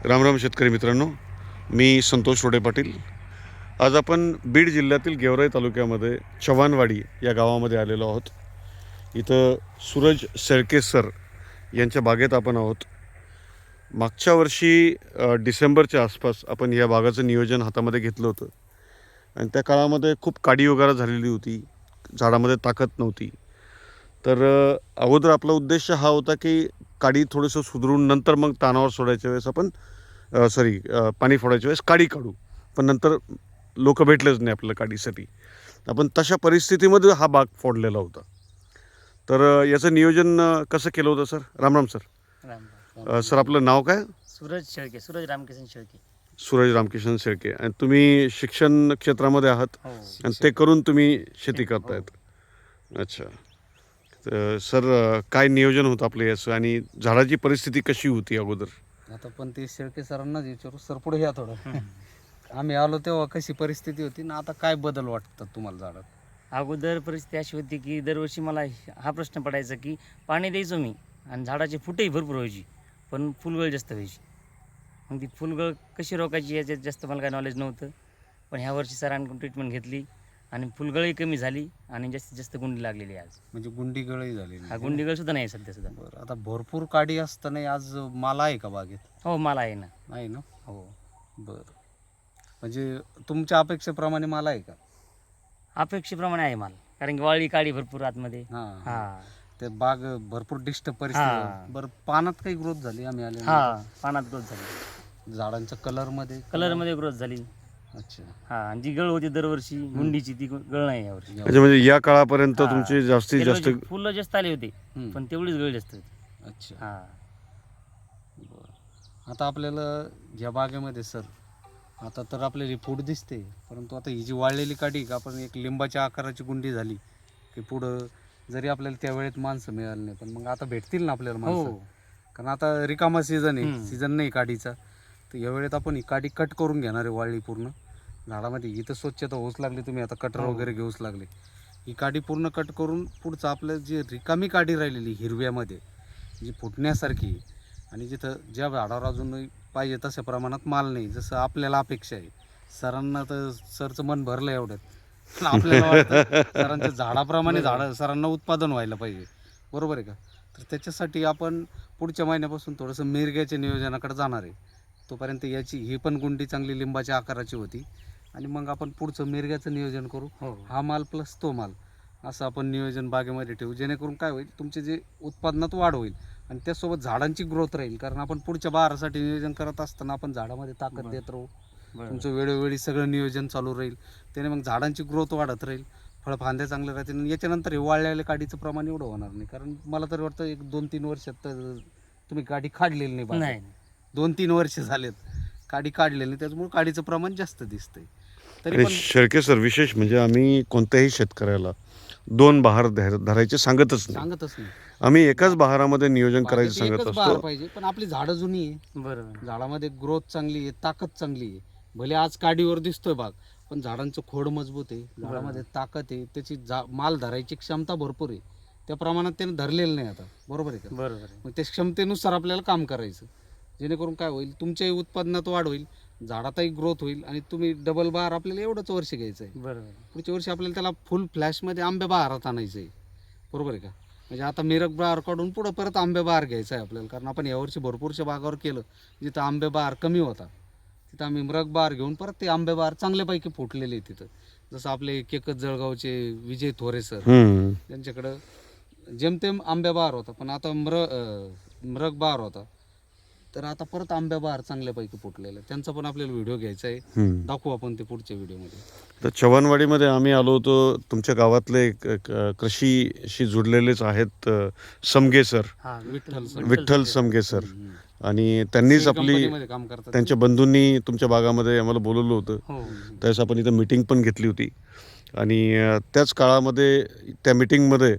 रामराम शेतकरी मित्रांनो, मी संतोष रोडे पाटील. आज आपण बीड जिल्ह्यातील गेवराई तालुक्यामध्ये चव्हाणवाडी या गावामध्ये आलेलो आहोत. इथं सूरज शेळके सर यांच्या बागेत आपण आहोत. मागच्या वर्षी डिसेंबरच्या आसपास आपण या बागाचं नियोजन हातामध्ये घेतलं होतं आणि त्या काळामध्ये खूप काडी वगैरे झालेली होती, झाडामध्ये ताकद नव्हती. तर अगोदर आपला उद्देश हा होता की काडी थोडंसं सुधरून नंतर मग तानावर सोडायच्या वेळेस आपण पाणी फोडायच्या वेळेस काडी काढू. पण नंतर लोक भेटलेच नाही आपल्याला काडीसाठी. आपण तशा परिस्थितीमध्ये हा बाग फोडलेला होता. तर याचं नियोजन कसं केलं होतं सर? रामराम सर. राम सर आपलं नाव काय? सूरज शेळके, सूरज रामकिशन शेळके. सूरज रामकिशन शेळके. आणि तुम्ही शिक्षण क्षेत्रामध्ये आहात हो. आणि ते करून तुम्ही शेती करतायत. अच्छा. तर सर काय नियोजन होतं आपलं याचं आणि झाडाची परिस्थिती कशी होती अगोदर? आता पण ते शेळके सरांनाच विचारू. सर पुढे या थोडं. आम्ही आलो तेव्हा कशी परिस्थिती होती ना आता काय बदल वाटतात तुम्हाला झाडात? अगोदर परिस्थिती अशी होती की दरवर्षी मला हा प्रश्न पडायचा की पाणी द्यायचो मी आणि झाडाची फुटेही भरपूर व्हायची, पण फुलगळ जास्त व्हायची. मग ती फुलगळ कशी रोखायची याच्यात जास्त मला काय नॉलेज नव्हतं. पण ह्या वर्षी सरांकडून ट्रीटमेंट घेतली आणि फुलगळही कमी झाली आणि जास्तीत जास्त गुंडी लागलेली आहे आज. म्हणजे गुंडी गळही झाली हा गुंडीगळ सुद्धा नाही सध्या सुद्धा. बरं, आता भरपूर काडी असताना आज माला आहे का बागेत? हो, मला आहे ना. नाही ना? हो, बरं, म्हणजे तुमच्या अपेक्षेप्रमाणे माला आहे का? अपेक्षेप्रमाणे आहे माल, कारण की वाळी काडी भरपूर आतमध्ये. हां, हा ते बाग भरपूर डिस्टर्ब हां. परिस्थिती. बरं, पानात काही ग्रोथ झाली? आम्ही आले हा पानात ग्रोथ झाली, झाडांच्या कलरमध्ये कलरमध्ये ग्रोथ झाली. अच्छा. हा, आणि जी गळ होती दरवर्षी गुंडीची ती गळ नाही यावर्षी. अच्छा, म्हणजे या काळापर्यंत हा. तुमची जास्तीत जास्त फुलं जास्त आली होती, हम्म. पण तेवढीच गळ जास्त होती. अच्छा. हा. बरं, आता आपल्याला या बागेमध्ये सर आता तर आपल्याला फूट दिसते, परंतु आता ही जी वाळलेली काडी का आपण एक लिंबाच्या आकाराची गुंडी झाली की पुढं जरी आपल्याला त्या वेळेत माणसं मिळाली नाही, पण मग आता भेटतील ना आपल्याला माणसं. हो. कारण आता रिकामा सीझन आहे, हम्म. सीझन नाही काडीचा. तर या वेळेत आपण ही काडी कट करून घेणार आहे वाळली पूर्ण झाडामध्ये. इथं स्वच्छता होऊच लागली, तुम्ही आता कटर हो. वगैरे घेऊच लागले. ही काडी पूर्ण कट करून पुढचं आपलं जे रिकामी काडी राहिलेली हिरव्यामध्ये जी फुटण्यासारखी आणि जिथं ज्या झाडावर अजून पाहिजे तशा प्रमाणात माल नाही, जसं आपल्याला अपेक्षा आहे. सरांना तर सरचं मन भरलं एवढ्यात, पण आपल्याला वाटतं सरांच्या झाडाप्रमाणे झाडं सरांना उत्पादन व्हायला पाहिजे. बरोबर आहे का? तर त्याच्यासाठी आपण पुढच्या महिन्यापासून थोडंसं मिरग्याच्या नियोजनाकडे जाणार आहे. तोपर्यंत याची ही पण गुंडी चांगली लिंबाच्या आकाराची होती आणि मग आपण पुढचं मिरग्याचं नियोजन करू. हो. हा माल प्लस तो माल असं आपण नियोजन बागेमध्ये ठेवू, जेणेकरून काय होईल, तुमचे जे उत्पादनात वाढ होईल आणि त्यासोबत झाडांची ग्रोथ राहील. कारण आपण पुढच्या बहारासाठी नियोजन करत असताना आपण झाडामध्ये ताकद देत राहू. तुमचं वेळोवेळी सगळं नियोजन चालू राहील, त्याने मग झाडांची ग्रोथ वाढत राहील, फळफांद्या चांगल्या राहतील. आणि याच्यानंतर हे वाळलेल्या काडीचं प्रमाण एवढं होणार नाही. कारण मला तरी वाटतं 1-2-3 वर्षात तर तुम्ही काडी काढलेली नाही बागेत. नाही. 2-3 वर्ष झालेत काडी काढलेली नाही, त्याच्यामुळे काडीचं प्रमाण जास्त दिसतंय. तरी आणि पण शेळके सर, विशेष म्हणजे आम्ही कोणत्याही शेतकऱ्याला 2 बहार धरायचे सांगतच नाही. सांगतच नाही. आम्ही एकाच बहारामध्ये नियोजन करायचं बागेत सांगत एकच बहार असतो. पाहिजे, पण आपली झाडं जुनी आहे, बरोबर. झाडामध्ये ग्रोथ चांगली आहे, ताकद चांगली आहे. भले आज काडीवर दिसतोय बाग, पण झाडांचं खोड मजबूत आहे, झाडामध्ये ताकद आहे, त्याची माल धरायची क्षमता भरपूर आहे. त्या प्रमाणात त्याने धरलेलं नाही आता. बरोबर आहे का? बरोबर आहे. मग त्या क्षमतेनुसार आपल्याला काम करायचं, जेणेकरून काय होईल, तुमच्याही उत्पादनात वाढ होईल, झाडातही ग्रोथ होईल आणि तुम्ही डबल बहार आपल्याला एवढंच वर्ष घ्यायचं आहे. बरोबर. पुढच्या वर्षी आपल्याला त्याला फुल फ्लॅशमध्ये आंबे बहारात आणायचं आहे. बरोबर आहे का? म्हणजे आता मिरग बहार काढून पुढं परत आंबे बहार घ्यायचं आहे आपल्याला. कारण आपण यावर्षी भरपूरशा बागावर केलं जिथं आंबे बहार कमी होता, तिथं आम्ही मिरग बहार घेऊन परत ते आंबे बहार चांगल्यापैकी फुटलेले आहे तिथं. जसं आपले केकत जळगावचे विजय थोरे सर, त्यांच्याकडं जेमतेम आंबे बहार होता, पण आता मिरग बहार होता, तर आता परत आंबे बहार चांगल्यापैकी फुटलेलं आहे. त्यांचा पण आपल्याला व्हिडिओ घ्यायचा आहे, दाखवू आपण ते पुढच्या व्हिडिओमध्ये. तर चव्हाणवाडीमध्ये आम्ही आलो होतो. तुमच्या गावातले कृषीशी जुडलेलेच आहेत समगे सर, हा, विठ्ठल समगे सर. आणि त्यांनीच आपली कंपनीमध्ये काम करतात. त्यांच्या बंधूंनी तुमच्या बागामध्ये आम्हाला बोलवलं होतं. हो. त्यावेळेस आपण इथं मीटिंग पण घेतली होती आणि त्याच काळामध्ये त्या मीटिंगमध्ये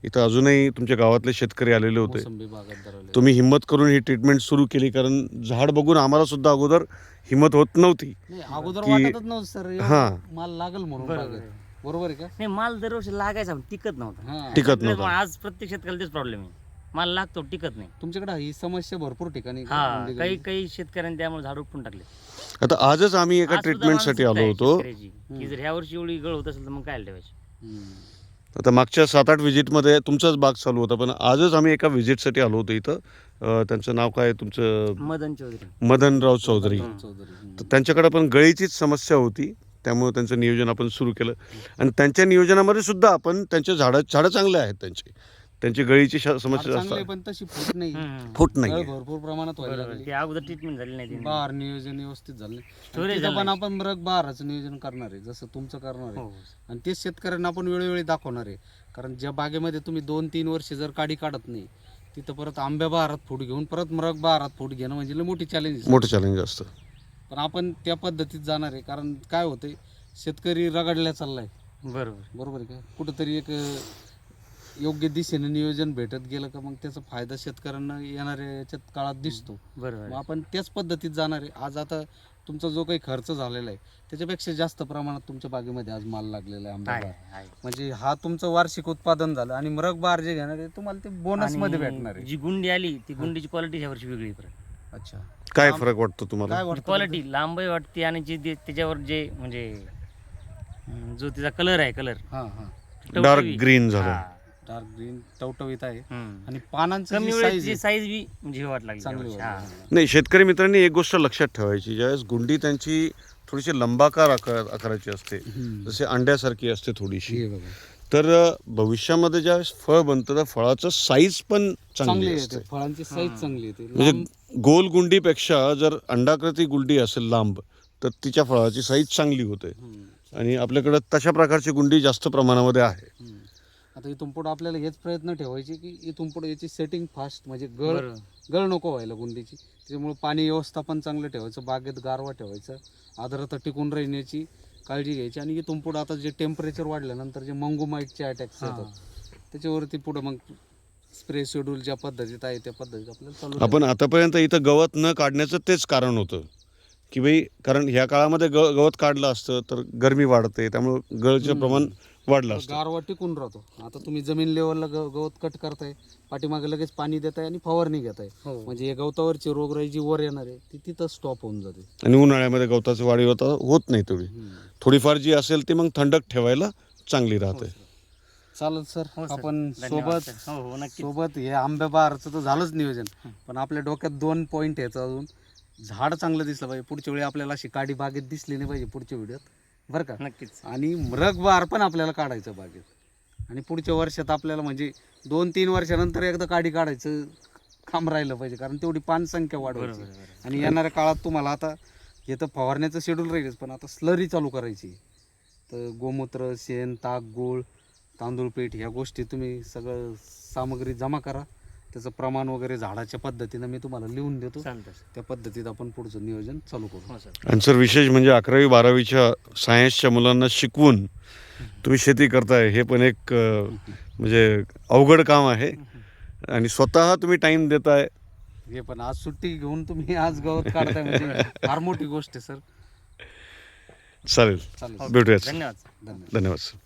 इथं अजूनही तुमच्या गावातले शेतकरी आलेले होते. मोसंबी बागायतदार तुम्ही हिंमत करून ही ट्रीटमेंट सुरू केली, कारण झाड बघून आम्हाला सुद्धा अगोदर हिंमत होत नव्हती. नाही, अगोदर की- वाटतच नव्हतं सर हां. माल लागल म्हणून बरोबर बागेत. आहे. बरोबर आहे का? नाही, माल दरवर्षी लागायचा पण टिकत नव्हता. हां. टिकत आपल्याला नव्हता. आज प्रत्येक शेतकऱ्याला तेच प्रॉब्लेम आहे, माल लागतो टिकत नाही. तुमच्याकडे ही समस्या भरपूर ठिकाणी हा म्हणजे काही काही शेतकऱ्यांनी त्यामुळे झाड उपटून टाकले. आता आजच आम्ही एका आज सुद्धा ट्रीटमेंटसाठी मानसिकता आलो आहे होतो. शेतकऱ्याची, की जर ह्या वर्षी एवढी गळ होत असेल तर मग काय ठेवायची. हम्म. आता मागच्या 7-8 व्हिजिटमध्ये तुमचाच बाग चालू होता, पण आजच आम्ही एका व्हिजिटसाठी आलो होतो इथं. त्यांचं नाव काय तुमचं? मदन चौधरी. मदनराव चौधरी. चौधरी. तर त्यांच्याकडे पण गळीचीच समस्या होती, त्यामुळे त्यांचं नियोजन आपण सुरू केलं. आणि त्यांच्या नियोजनामध्ये सुद्धा आपण त्यांचे झाडं चांगले आहेत त्यांची गळीची समस्या जास्त चांगले पण तशी फूट नाही. फूट नाही गळ आहे. भरपूर प्रमाणात व्हायला बरोबर, लागली. ते अगोदर ट्रीटमेंट झाली नाही. बहार नियोजन व्यवस्थित झालं नाही. Storage आणि तिथं झालं पण नाही. आपण मृग बहाराचं नियोजन करणार आहे, जसं तुमचं करणार आहे. हो. आणि तेच शेतकऱ्यांना आपण वेळोवेळी दाखवणार आहे. कारण ज्या बागेमध्ये तुम्ही 2-3 वर्ष जर काडी काढत नाही, तिथं परत आंब्या बहारात फूट घेऊन परत मृग बहारात फूट घेणं म्हणजे लय मोठी चॅलेंज. मोठं चॅलेंज असतं. पण आपण त्या पद्धतीत जाणार आहे. कारण काय होतंय, शेतकरी रगडल्या चाललाय. बरोबर. बरोबर आहे का? कुठंतरी एक योग्य दिशेने नियोजन भेटत गेलं का मग त्याचा फायदा शेतकऱ्यांना येणाऱ्या याच्यात काळात दिसतो. मग बरोबर. आपण त्याच पद्धतीत जाणार आहे. आज आता तुमचा जो काही खर्च झालेला आहे त्याच्यापेक्षा जास्त प्रमाणात तुमच्या बागेमध्ये आज माल लागलेला आहे आंबा आहे, बहार. आहे. म्हणजे हा तुमचं वार्षिक उत्पादन झालं आणि मृग बहार जे घेणार आहे तुम्हाला ते बोनस मध्ये आणि भेटणार आहे. जी गुंडी आली ती गुंडीची क्वालिटी ह्या वर्षी वेगळी परत. अच्छा, काय फरक वाटतो तुम्हाला? काय वाटतं क्वालिटी लांबही वाटते आणि त्याच्यावर जे म्हणजे जो तिचा कलर आहे कलर हा हा डार्क ग्रीन झालं. डार्क ग्रीन टवटवीत आहे. आणि आणि पानांची कमी जी वेळेची size साईज बी म्हणजे वाट लागली चांगली यावर्षी. हा. वाटते. नाही, शेतकरी मित्रांनी एक गोष्ट लक्षात ठेवायची, ज्यावेळेस गुंडी त्यांची थोडीशी लंबाकार आकाराची असते, हम्म. जसे अंड्यासारखी असते थोडीशी, हे बघा. तर भविष्यामध्ये ज्यावेळेस फळ बनतं त्या फळाचं साईज पण चांगली चांगली असते. येते, फळांची साईज चांगली येते. म्हणजे गोल गुंडीपेक्षा जर अंडाकृती गुंडी असेल लांब, तर तिच्या फळाची साईज चांगली होते. हम्म. आणि आपल्याकडे तशा प्रकारची गुंडी जास्त प्रमाणामध्ये आहे. हम्म. आता इथून पुढे आपल्याला हेच प्रयत्न ठेवायचे की इथून पुढे याची सेटिंग फास्ट, म्हणजे बरोबर. गळ नको व्हायला गुंडीची. त्याच्यामुळे पाणी व्यवस्थापन चांगलं ठेवायचं, बागेत गारवा ठेवायचं, आर्द्रता टिकून राहण्याची काळजी घ्यायची. आणि इथून पुढे आता जे टेम्परेचर वाढल्यानंतर जे मंगोमाईटचे अटॅक्स येतात त्याच्यावरती पुढे मग स्प्रे शेड्यूल ज्या पद्धतीत आहे त्या पद्धतीत आपल्याला चालू आपण आतापर्यंत इथं गवत न काढण्याचं तेच कारण होतं की बाई, कारण ह्या काळामध्ये गवत काढलं असतं तर गरमी वाढते, त्यामुळे गळचं प्रमाण वाढलं असतं. गारवा टिकून राहतो. आता तुम्ही जमीन लेवलला गवत कट करताय, पाठीमागे लगेच पाणी देताय आणि फवारणी घेताय, हो. म्हणजे हे गवतावरची रोगराई जी वर येणार आहे ती तिथं स्टॉप होऊन जाते. आणि उन्हाळ्यामध्ये गवताची वाढी होत नाही तेवढी. थोडीफार जी असेल ती मग थंडक ठेवायला चांगली राहते. चालेल सर, हो सर. आपण धन्यवाद सोबत सर. हो हो नक्की. सोबत हे आंब्या बहारचं तर झालंच नियोजन, पण आपल्या डोक्यात 2 पॉईंट यायचं अजून. झाड चांगलं दिसलं पाहिजे, पुढच्या वेळी आपल्याला अशी काडी बागेत दिसली नाही पाहिजे पुढच्या व्हिडिओत, बरं का? नक्कीच. आणि मृग बहार पण आपल्याला काढायचं बागेत. आणि पुढच्या वर्षात आपल्याला म्हणजे 2-3 वर्षानंतर एकदा काडी काढायचं काम राहिलं पाहिजे, कारण तेवढी पानसंख्या वाढवायची. बरोबर, बरोबर. आणि येणाऱ्या काळात तुम्हाला आता हे तर फवारण्याचं शेड्यूल राहीलच, पण आता स्लरी चालू करायची. तर गोमूत्र, शेण, ताक, गूळ, तांदूळ पीठ ह्या गोष्टी तुम्ही सगळं सामग्री जमा करा. त्याचं प्रमाण वगैरे झाडाच्या पद्धतीनं मी तुम्हाला लिहून देतो. चालतं. त्या पद्धतीत आपण पुढचं नियोजन चालू करू. हो सर. आणि सर, विशेष म्हणजे 11वी-12वीच्या सायन्सच्या मुलांना शिकवून तुम्ही शेती करताय, हे पण एक म्हणजे अवघड काम आहे. आणि स्वतः तुम्ही टाइम देताय. हे पण आज सुट्टी घेऊन तुम्ही आज गवत काढताय म्हणजे फार मोठी गोष्ट आहे सर. चालेल, चालेल. भेटूयाच. धन्यवाद. धन्यवाद. धन्यवाद सर.